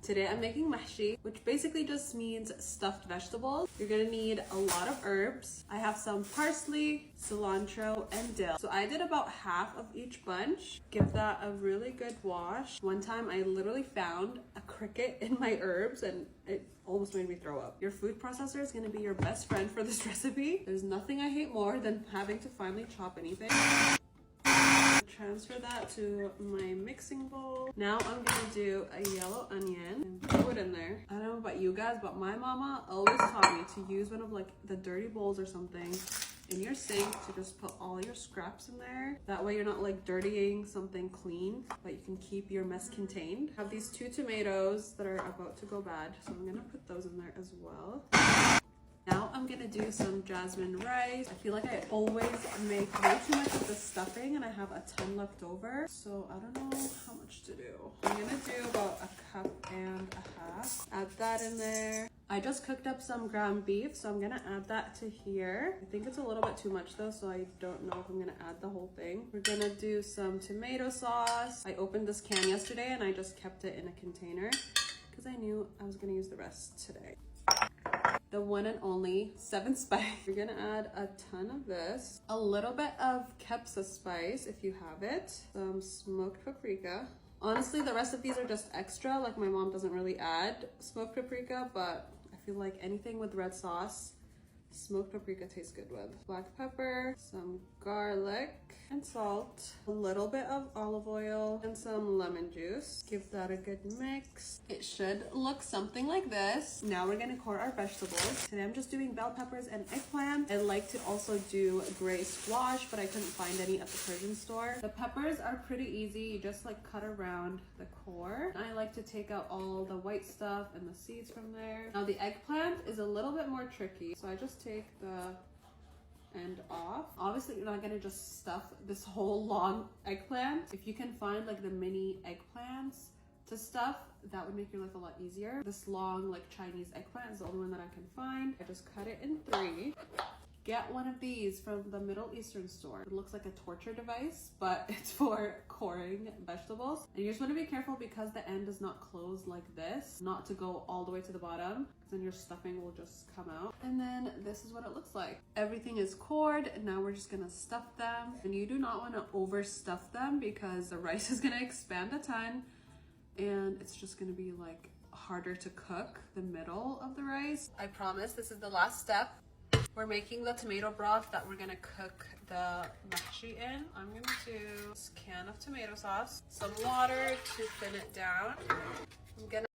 Today I'm making mahshi, which basically just means stuffed vegetables. You're gonna need a lot of herbs. I have some parsley, cilantro, and dill. So I did about half of each bunch. Give that a really good wash. One time I literally found a cricket in my herbs and it almost made me throw up. Your food processor is gonna be your best friend for this recipe. There's nothing I hate more than having to finally chop anything. Transfer that to my mixing bowl. Now I'm gonna do a yellow onion and throw it in there. I don't know about you guys, but my mama always taught me to use one of like the dirty bowls or something in your sink to just put all your scraps in there. That way you're not like dirtying something clean, but you can keep your mess contained. I have these 2 tomatoes that are about to go bad, so I'm gonna put those in there as well. Now I'm gonna do some jasmine rice. I feel like I always make way too much of the stuffing and I have a ton left over. So I don't know how much to do. I'm gonna do about 1.5 cups. Add that in there. I just cooked up some ground beef, so I'm gonna add that to here. I think it's a little bit too much though, so I don't know if I'm gonna add the whole thing. We're gonna do some tomato sauce. I opened this can yesterday and I just kept it in a container because I knew I was gonna use the rest today. The one and only 7 spice. You're gonna add a ton of this. A little bit of kepsa spice if you have it. Some smoked paprika. Honestly, the rest of these are just extra. Like my mom doesn't really add smoked paprika, but I feel like anything with red sauce, smoked paprika tastes good with. Black pepper, some garlic and salt, a little bit of olive oil, and some lemon juice. Give that a good mix. It should look something like this. Now we're gonna core our vegetables. Today I'm just doing bell peppers and eggplant. I like to also do gray squash, but I couldn't find any at the Persian store. The peppers are pretty easy. You just like cut around the core. I like to take out all the white stuff and the seeds from there. Now the eggplant is a little bit more tricky. So I just take the end off. Obviously you're not gonna just stuff this whole long eggplant. If you can find like the mini eggplants to stuff, that would make your life a lot easier. This long like Chinese eggplant is the only one that I can find. I just cut it in 3. Get one of these from the Middle Eastern store. It looks like a torture device, but it's for coring vegetables. And you just want to be careful because the end does not close like this, not to go all the way to the bottom, because then your stuffing will just come out. And then this is what it looks like. Everything is cored, and now we're just gonna stuff them. And you do not want to overstuff them because the rice is gonna expand a ton, and it's just gonna be like harder to cook the middle of the rice. I promise this is the last step. We're making the tomato broth that we're gonna cook the mahshi in. I'm gonna do this can of tomato sauce, some water to thin it down. I'm gonna